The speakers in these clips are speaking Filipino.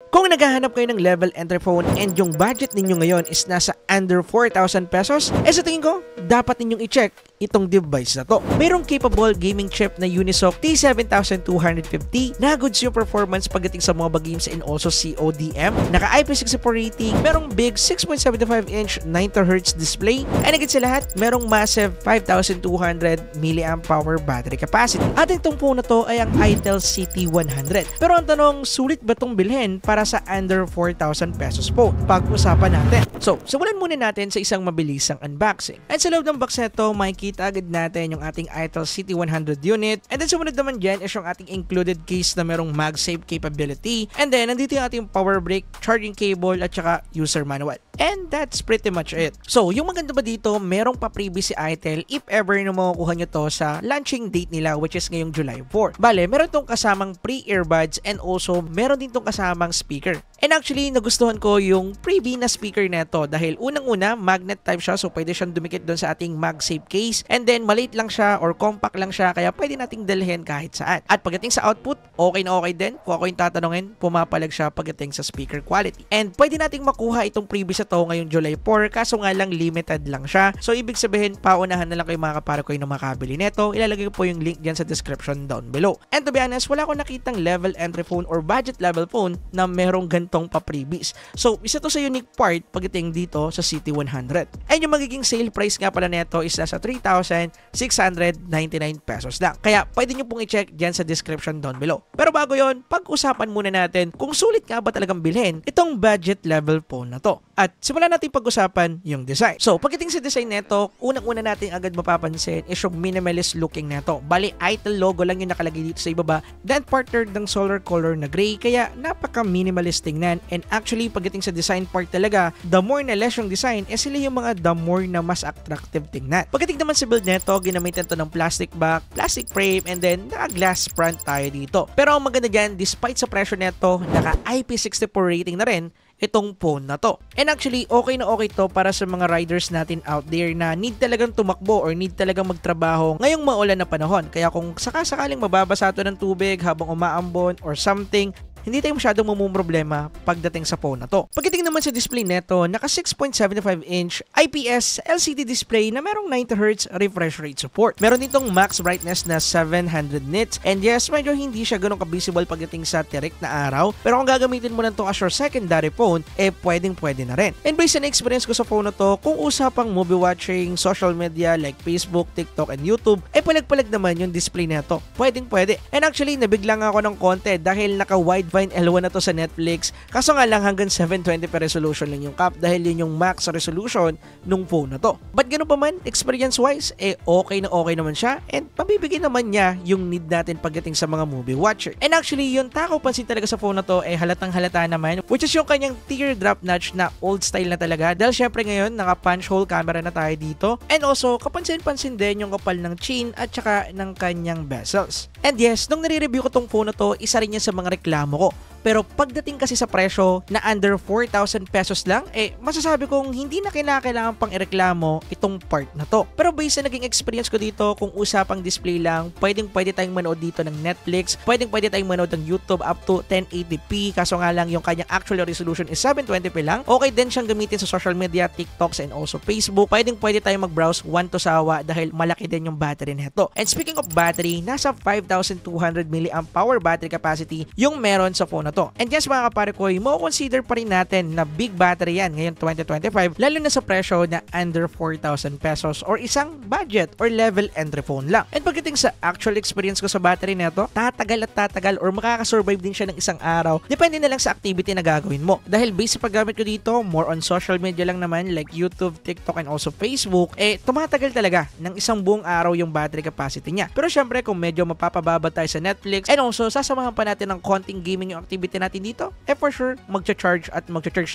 Kung naghahanap kayo ng level entry phone and yung budget ninyo ngayon is nasa under 4,000 pesos, sa tingin ko, dapat ninyong i-check itong device na to. Mayroong capable gaming chip na Unisoc T7250 na goods yung performance pagdating sa mobile games and also CODM. Naka IP64 rating, merong big 6.75-inch 90Hz display, and higit sa lahat, merong massive 5,200 mAh battery capacity. At itong phone na to ay ang Itel CT100. Pero ang tanong, sulit ba itong bilhin para sa under 4,000 pesos phone? Pag-usapan natin. So, simulan muna natin sa isang mabilisang unboxing. At sa loob ng box nito, makikita agad natin yung ating Itel CT100 unit. And then sumunod naman dyan is yung ating included case na merong MagSafe capability. And then, nandito yung ating power brick, charging cable, at saka user manual. And that's pretty much it. So, yung maganda ba dito, merong pa-freebie si Itel if ever na makukuha nyo to sa launching date nila, which is ngayong July 4. Bale, meron tong kasamang pre-earbuds and also meron din tong kasamang speaker. And actually, nagustuhan ko yung freebie na speaker neto dahil unang-una, magnet type siya, so pwede siyang dumikit doon sa ating MagSafe case. And then, maliit lang siya or compact lang siya, kaya pwede nating dalhin kahit saan. At pagdating sa output, okay na okay din. Kung ako yung tatanungin, pumapalag siya pagdating sa speaker quality. And pwede nating makuha itong freebie sa to ngayong July 4, kaso nga lang limited lang siya. So, ibig sabihin, paunahan na lang kayo mga kapara ko yung makabili neto. Ilalagay ko po yung link dyan sa description down below. And to be honest, wala akong nakitang level entry phone or budget level phone na merong gantong pa-freebies. So, isa to sa unique part pagdating dito sa CT100. And yung magiging sale price nga pala neto is nasa 3,699 pesos lang. Kaya, pwede nyo pong i-check dyan sa description down below. Pero bago yon, pag-usapan muna natin kung sulit nga ba talagang bilhin itong budget level phone na to. At simulan natin pag-usapan yung design. So, pagdating sa design neto, unang-una natin agad mapapansin is yung minimalist looking neto. Bali, Itel logo lang yung nakalagay dito sa ibaba, then partnered ng solar color na gray, kaya napaka-minimalist tingnan. And actually, pagdating sa design part talaga, the more na less yung design, sila yung mga the more na mas attractive tingnan. Pagdating naman sa build neto, ginamitan to ng plastic back, plastic frame, and then naka-glass front tayo dito. Pero ang maganda dyan, despite sa presyo neto, naka IP64 rating na rin itong phone na to. And actually, okay na okay to para sa mga riders natin out there na need talagang tumakbo or need talagang magtrabaho ngayong maulan na panahon. Kaya kung sakasakaling mababasa to ng tubig habang umaambon or something, hindi tayo masyadong problema pagdating sa phone na to. Pagdating naman sa display neto, naka 6.75-inch IPS LCD display na merong 90Hz refresh rate support. Meron ditong max brightness na 700 nits, and yes, medyo hindi siya ganun ka-visible pagdating sa tirik na araw, pero kung gagamitin mo na itong as your secondary phone, pwedeng-pwede na rin. And based on experience ko sa phone na to, kung usapang movie watching, social media like Facebook, TikTok, and YouTube, palag-palag naman yung display neto. Pwedeng-pwede. And actually, nabiglang ako ng konti dahil naka-wide Fine L1 na to sa Netflix. Kaso nga lang hanggang 720p resolution lang yung cap dahil yun yung max resolution nung phone na to. But ganoon pa man, experience-wise, okay na okay naman siya and pabibigyan naman niya yung need natin pagdating sa mga movie watcher. And actually, yung takaw pansin talaga sa phone na to halatang halata naman, which is yung kanyang teardrop notch na old style na talaga dahil syempre ngayon naka-punch hole camera na tayo dito. And also, kapansin-pansin din yung kapal ng chin at saka ng kanyang bezels. And yes, nung nare-review ko tong phone na to, isa rin yan sa mga reklamo ko. Pero pagdating kasi sa presyo na under 4,000 pesos lang, masasabi kong hindi na kailangan pang ireklamo itong part na to. Pero based sa naging experience ko dito, kung usapang display lang, pwede tayong manood dito ng Netflix, pwede tayong manood ng YouTube up to 1080p, kaso nga lang yung kanyang actual resolution is 720p lang. Okay din siyang gamitin sa social media, TikToks, and also Facebook. Pwede tayong mag-browse one to sawa dahil malaki din yung battery nito. And speaking of battery, nasa 5,200 mAh battery capacity yung meron sa phone na to. And yes mga kapare ko, mo-consider pa rin natin na big battery yan ngayon 2025, lalo na sa presyo na under 4,000 pesos or isang budget or level entry phone lang. And pagdating sa actual experience ko sa battery nito, tatagal or makakasurvive din siya ng isang araw. Depende na lang sa activity na gagawin mo. Dahil base sa paggamit ko dito, more on social media lang naman like YouTube, TikTok, and also Facebook, tumatagal talaga ng isang buong araw yung battery capacity niya. Pero syempre kung medyo mapapababa tayo sa Netflix and also sasamahan pa natin ng konting gaming yung activity natin dito, for sure, magcha-charge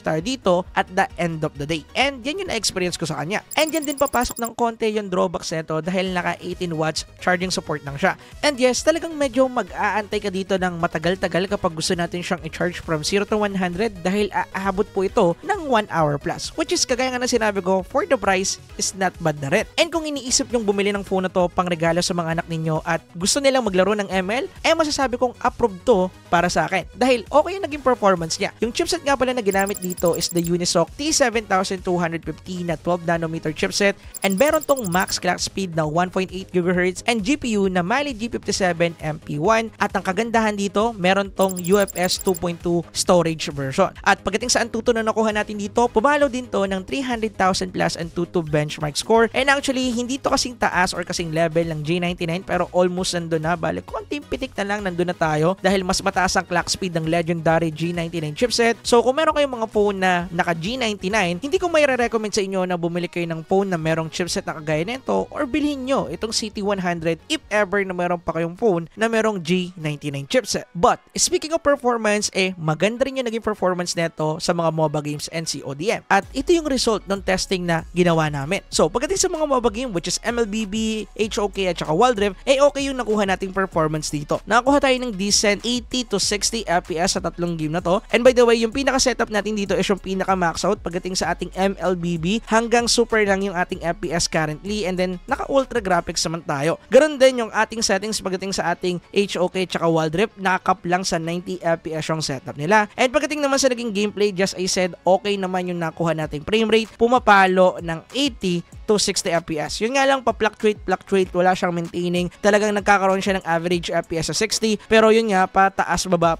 tayo dito at the end of the day. And yan yung na-experience ko sa kanya. And yan din papasok ng konti yung drawbacks nito dahil naka 18 watts charging support lang siya. And yes, talagang medyo mag-aantay ka dito ng matagal-tagal kapag gusto natin siyang i-charge from 0 to 100 dahil aabot po ito ng 1 hour plus. Which is, kagaya nga na sinabi ko, for the price is not bad na rin. And kung iniisip yung bumili ng phone na to pang regalo sa mga anak ninyo at gusto nilang maglaro ng ML, masasabi kong approved to para sa akin. Dahil dahil okay yung naging performance niya. Yung chipset nga pala na ginamit dito is the Unisoc T7250 na 12nm chipset, and meron tong max clock speed na 1.8 GHz and GPU na Mali G57 MP1, at ang kagandahan dito, meron tong UFS 2.2 storage version. At pagdating sa Antutu na nakuha natin dito, pumalo din to ng 300,000 plus Antutu benchmark score, and actually hindi to kasing taas or kasing level ng G99 pero almost nandun na, balik konting pitik na lang nandun na tayo dahil mas mataas ang clock speed ng legendary G99 chipset. So kung meron kayong mga phone na naka G99, hindi ko may recommend sa inyo na bumili kayo ng phone na merong chipset na kagaya nito, or bilhin nyo itong CT100 if ever na meron pa kayong phone na merong G99 chipset. But speaking of performance, maganda rin yung naging performance neto sa mga MOBA games and CODM. At ito yung result ng testing na ginawa namin. So pagdating sa mga MOBA game which is MLBB, HOK at saka Wild Rift, okay yung nakuha nating performance dito. Nakakuha tayo ng decent 80 to 60 FPS sa tatlong game na to. And by the way, yung pinaka-setup natin dito is yung pinaka-max out pagdating sa ating MLBB, hanggang super lang yung ating FPS currently, and then naka-ultra graphics naman tayo. Ganon din yung ating settings pagdating sa ating HOK at saka Wild Rift, nakakap lang sa 90 FPS yung setup nila. And pagdating naman sa naging gameplay, just I said, okay naman yung nakuha nating frame rate, pumapalo ng 80 to 60 FPS. Yun nga lang, pa-fluctuate, wala siyang maintaining. Talagang nagkakaroon siya ng average FPS sa 60, pero yun nga, pataas baba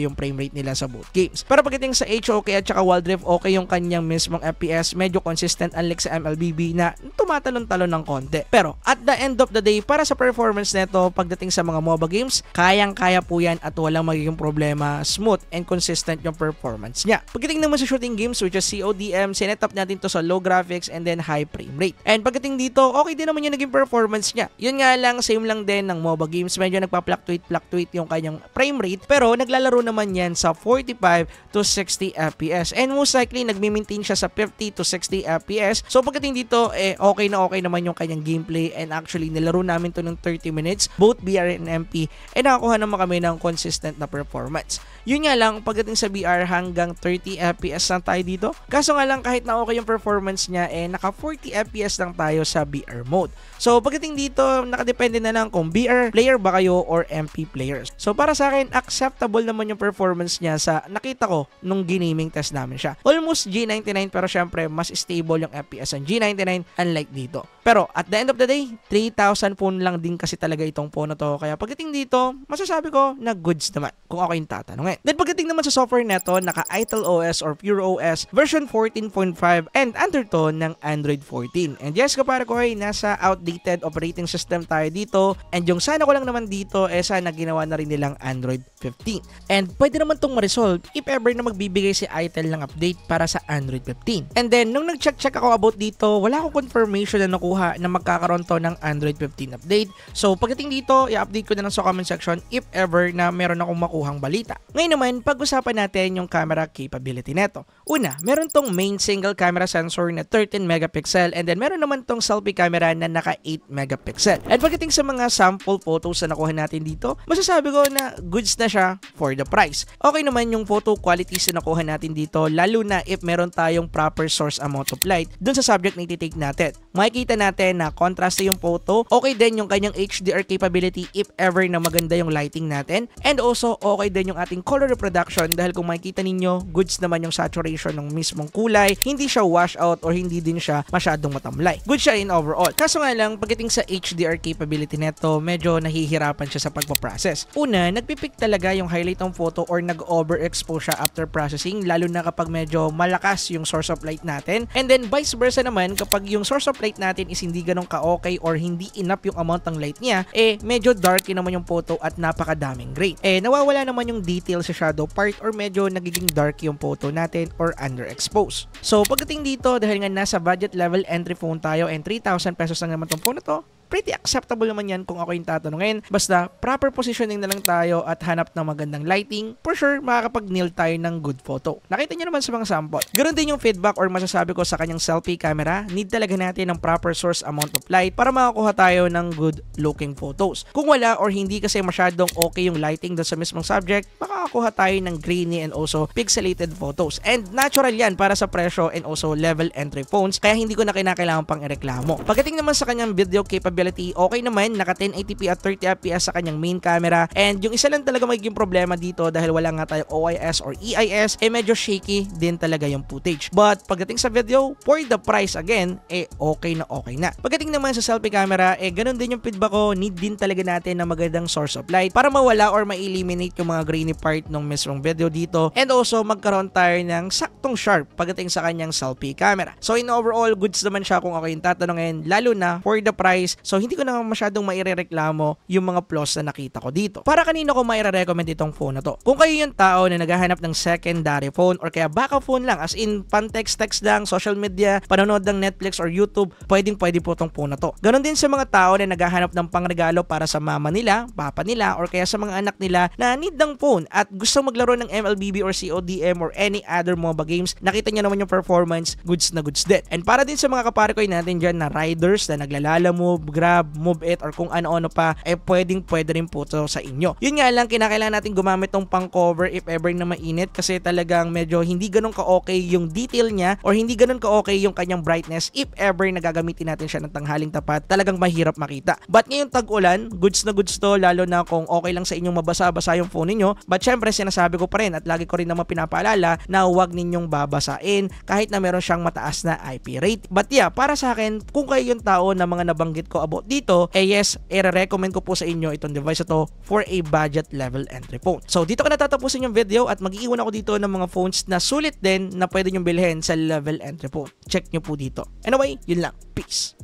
yung frame rate nila sa both games. Pero pagdating sa HOK at saka Wild Rift, okay yung kanyang mismong FPS, medyo consistent unlike sa MLBB na tumatalon-talon ng konti. Pero at the end of the day, para sa performance neto, pagdating sa mga MOBA games, kayang-kaya po yan at walang magiging problema, smooth and consistent yung performance niya. Pagdating naman sa shooting games which is CODM, sinetup natin to sa low graphics and then high frame rate. And pagdating dito, okay din naman yung naging performance niya. Yun nga lang, same lang din ng MOBA games, medyo nagpa-fluctuate yung kanyang frame rate, pero naglalaro naman yan sa 45 to 60 FPS, and most likely nagmi-maintain siya sa 50 to 60 FPS. So pagdating dito, okay naman yung kanyang gameplay, and actually nilaro namin to ng 30 minutes, both BR and MP, and nakakuha naman kami ng consistent na performance. Yun nga lang, pagdating sa BR, hanggang 30 FPS lang tayo dito. Kaso nga lang, kahit na okay yung performance niya, naka 40 FPS lang tayo sa BR mode. So pagdating dito, nakadepende na lang kung BR player ba kayo or MP players. So para sa akin, acceptable naman yung performance niya sa nakita ko nung ginaming test namin siya. Almost G99, pero syempre mas stable yung FPS ng G99 unlike dito. Pero at the end of the day, 3,000 phone lang din kasi talaga itong phone na to. Kaya pagdating dito, masasabi ko na goods naman kung ako yung tatanungin. Then pagdating naman sa software neto, naka Itel OS or Pure OS version 14.5 and undertone ng Android 14. And yes, kapara ko ay nasa outdated operating system tayo dito. And yung sana ko lang naman dito, sana ginawa na rin nilang Android 15. And pwede naman tong ma-resolve if ever na magbibigay si Itel ng update para sa Android 15. And then, nung nag-check ako about dito, wala akong confirmation na nakuha na magkakaroon to ng Android 15 update. So, pagdating dito, i-update ko na lang sa comment section if ever na meron akong makuhang balita. Ngayon naman, pag-usapan natin yung camera capability neto. Una, meron tong main single camera sensor na 13 megapixel, and then meron naman tong selfie camera na naka 8 megapixel. And pagdating sa mga sample photos na nakuha natin dito, masasabi ko na goods na siya for the price. Okay naman yung photo qualities na nakuha natin dito, lalo na if meron tayong proper source amount of light dun sa subject na iti-take natin. Makikita natin na contrast yung photo, okay din yung kanyang HDR capability if ever na maganda yung lighting natin, and also okay din yung ating color reproduction dahil kung makikita ninyo, goods naman yung saturation ng mismong kulay, hindi siya wash out or hindi din siya masyadong matamlay. Good siya in overall. Kaso nga lang, pagdating sa HDR capability neto, medyo nahihirapan siya sa pagpaprocess. Una, nagpipick talaga yung highlight ng photo or nag-overexpose siya after processing, lalo na kapag medyo malakas yung source of light natin. And then vice versa naman, kapag yung source of light natin is hindi ganun ka-okay or hindi enough yung amount ng light niya, medyo dark naman yung photo at napakadaming grain. Nawawala naman yung detail sa shadow part or medyo nagiging dark yung photo natin or underexposed. So pagdating dito, dahil nga nasa budget level entry phone tayo and 3,000 pesos lang naman tong phone na to, pretty acceptable naman yan kung ako yung tatanungin. Basta proper positioning na lang tayo at hanap ng magandang lighting, for sure makakapag-nail tayo ng good photo. Nakita nyo naman sa mga sample. Ganoon din yung feedback or masasabi ko sa kanyang selfie camera, need talaga natin ng proper source amount of light para makakuha tayo ng good looking photos. Kung wala or hindi kasi masyadong okay yung lighting doon sa mismong subject, makakakuha tayo ng grainy and also pixelated photos. And natural yan para sa presyo and also level entry phones, kaya hindi ko na kinakailangan pang ireklamo. Pagdating naman sa kanyang video capability stability, okay naman, naka 1080p at 30fps sa kanyang main camera. And yung isa lang talaga magiging problema dito dahil wala nga tayong OIS or EIS, medyo shaky din talaga yung footage. But pagdating sa video, for the price again, okay na. Pagdating naman sa selfie camera, ganun din yung feedback ko, need din talaga natin ng magandang source of light para mawala or ma-eliminate yung mga grainy part ng mismong video dito, and also magkaroon tayo ng saktong sharp pagdating sa kanyang selfie camera. So in overall, goods naman siya kung ako yung tatanungin, lalo na for the price. So hindi ko na masyadong mairereklamo yung mga flaws na nakita ko dito. Para kanino ko maire-recommend itong phone na to? Kung kayo yung tao na naghahanap ng secondary phone or kaya backup phone lang, as in pan-text lang, social media, panonood ng Netflix or YouTube, pwede po itong phone na to. Ganon din sa mga tao na naghahanap ng pangregalo para sa mama nila, papa nila, or kaya sa mga anak nila na need ng phone at gusto maglaro ng MLBB or CODM or any other MOBA games. Nakita niyo naman yung performance, goods na goods din. And para din sa mga kaparikoy natin dyan na riders na naglalala move, grab, move it, or kung ano-ano pa, pwede rin po to sa inyo. Yun nga lang, kinakailangan natin gumamit tong pang cover if ever na mainit kasi talagang medyo hindi ganun ka-okay yung detail niya or hindi ganun ka-okay yung kanyang brightness if ever nagagamitin natin siya ng tanghaling tapat. Talagang mahirap makita. But ngayong tag-ulan, goods na goods to, lalo na kung okay lang sa inyong mabasa-basa yung phone niyo. But syempre, sinasabi ko pa rin at lagi ko rin naman pinapaalala na huwag ninyong babasain kahit na meron siyang mataas na IP rate. But yeah, para sa akin, kung kayo yung tao na mga nabanggit ko about dito, yes, i-recommend ko po sa inyo itong device na to for a budget level entry phone. So dito ko natatapusin yung video at mag-iwan ako dito ng mga phones na sulit din na pwede nyong bilhin sa level entry phone. Check nyo po dito. Anyway, yun lang. Peace!